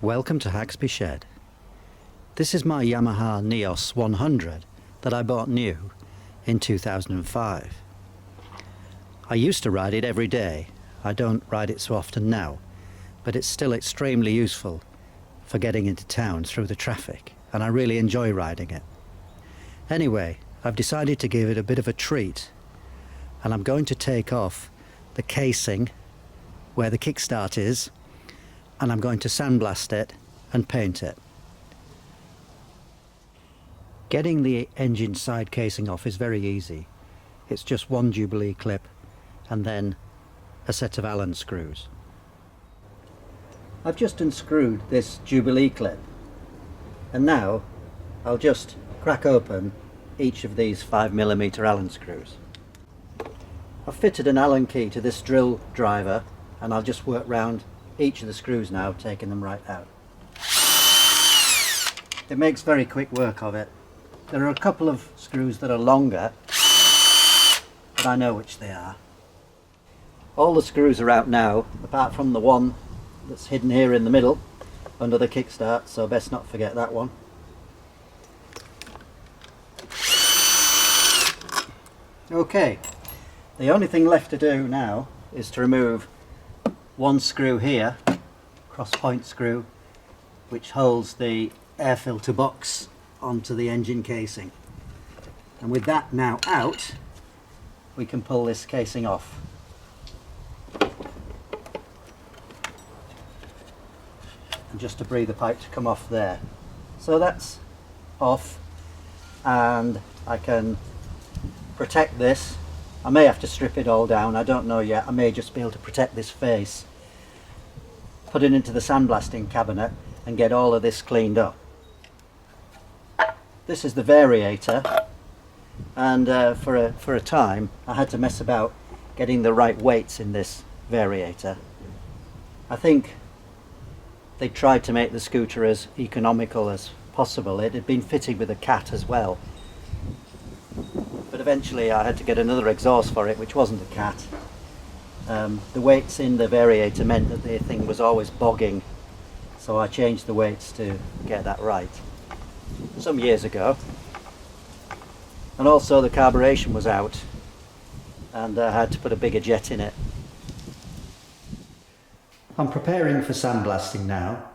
Welcome to Haxby Shed. This is my Yamaha Neos 100 that I bought new in 2005. I used to ride it every day. I don't ride it so often now, but it's still extremely useful for getting into town through the traffic, and I really enjoy riding it. Anyway, I've decided to give it a bit of a treat, and I'm going to take off the casing where the kickstart is, and I'm going to sandblast it and paint it. Getting the engine side casing off is very easy. It's just one Jubilee clip and then a set of Allen screws. I've just unscrewed this Jubilee clip, and now I'll just crack open each of these 5mm Allen screws. I've fitted an Allen key to this drill driver, and I'll just work round each of the screws now, taking them right out. It makes very quick work of it. There are a couple of screws that are longer, but I know which they are. All the screws are out now, apart from the one that's hidden here in the middle under the kickstart, so best not forget that one. Okay, the only thing left to do now is to remove one screw here, cross point screw, which holds the air filter box onto the engine casing. And with that now out, we can pull this casing off. And just to breathe the pipe to come off there. So that's off, and I can protect this. I may have to strip it all down, I don't know yet. I may just be able to protect this face, put it into the sandblasting cabinet and get all of this cleaned up. This is the variator, and for a time I had to mess about getting the right weights in this variator. I think they tried to make the scooter as economical as possible. It had been fitted with a cat as well, but eventually I had to get another exhaust for it, which wasn't a cat. The weights in the variator meant that the thing was always bogging, so I changed the weights to get that right some years ago. And also the carburation was out, and I had to put a bigger jet in it. I'm preparing for sandblasting now,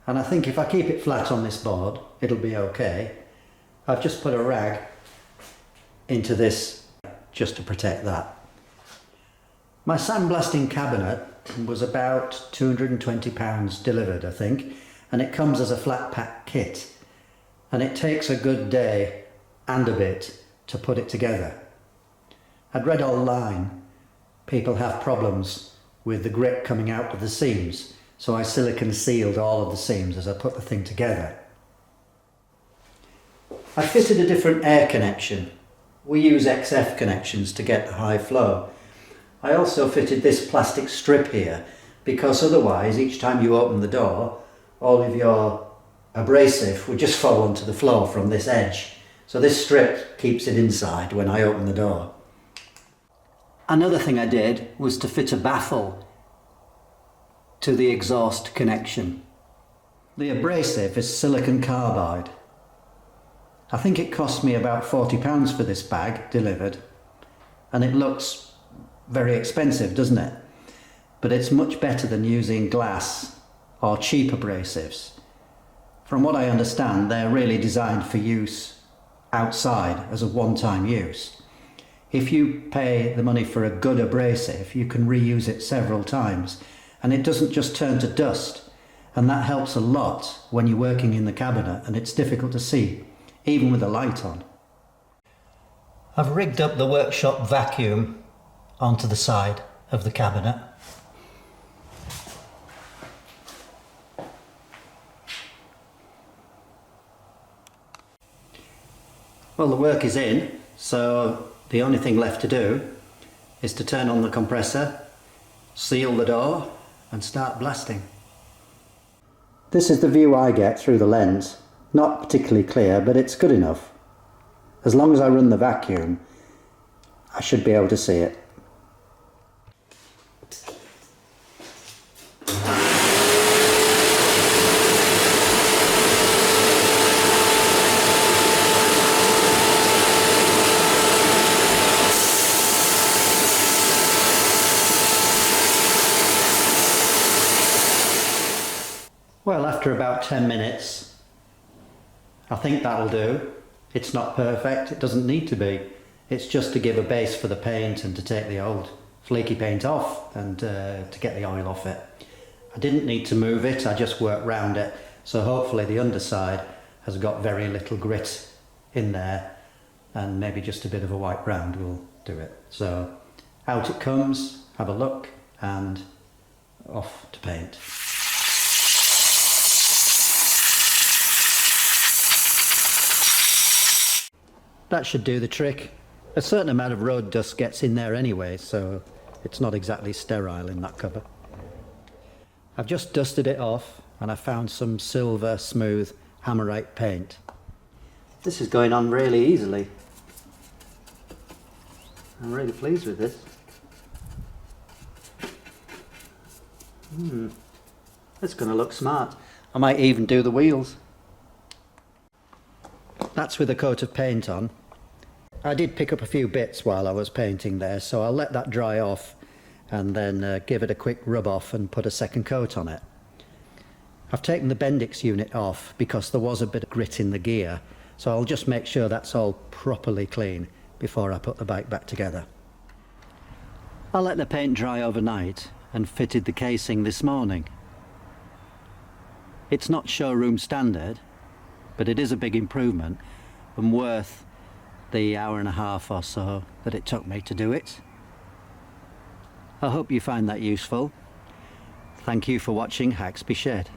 and I think if I keep it flat on this board it'll be okay. I've just put a rag into this just to protect that. My sandblasting cabinet was about £220 delivered, I think, and it comes as a flat pack kit, and it takes a good day and a bit to put it together. I'd read online people have problems with the grip coming out of the seams, so I silicone sealed all of the seams as I put the thing together. I fitted a different air connection. We use XF connections to get the high flow. I also fitted this plastic strip here because otherwise each time you open the door all of your abrasive would just fall onto the floor from this edge. So this strip keeps it inside when I open the door. Another thing I did was to fit a baffle to the exhaust connection. The abrasive is silicon carbide. I think it cost me about £40 for this bag delivered, and it looks very expensive, doesn't it? But it's much better than using glass or cheap abrasives. From what I understand, they're really designed for use outside as a one-time use. If you pay the money for a good abrasive, you can reuse it several times, and it doesn't just turn to dust, and that helps a lot when you're working in the cabinet and it's difficult to see, even with the light on. I've rigged up the workshop vacuum onto the side of the cabinet. Well, the work is in, so the only thing left to do is to turn on the compressor, seal the door and start blasting. This is the view I get through the lens. Not particularly clear, but it's good enough. As long as I run the vacuum, I should be able to see it. after about 10 minutes. I think that'll do. It's not perfect, it doesn't need to be. It's just to give a base for the paint and to take the old flaky paint off and to get the oil off it. I didn't need to move it, I just worked round it. So hopefully the underside has got very little grit in there, and maybe just a bit of a white round will do it. So out it comes, have a look, and off to paint. That should do the trick. A certain amount of road dust gets in there anyway, so it's not exactly sterile in that cover. I've just dusted it off and I found some silver smooth hammerite paint. This is going on really easily. I'm really pleased with this. It's going to look smart. I might even do the wheels. That's with a coat of paint on. I did pick up a few bits while I was painting there, so I'll let that dry off and then give it a quick rub off and put a second coat on it. I've taken the Bendix unit off because there was a bit of grit in the gear, so I'll just make sure that's all properly clean before I put the bike back together. I let the paint dry overnight and fitted the casing this morning. It's not showroom standard, but it is a big improvement and worth the hour and a half or so that it took me to do it. I hope you find that useful. Thank you for watching Haxby Shed.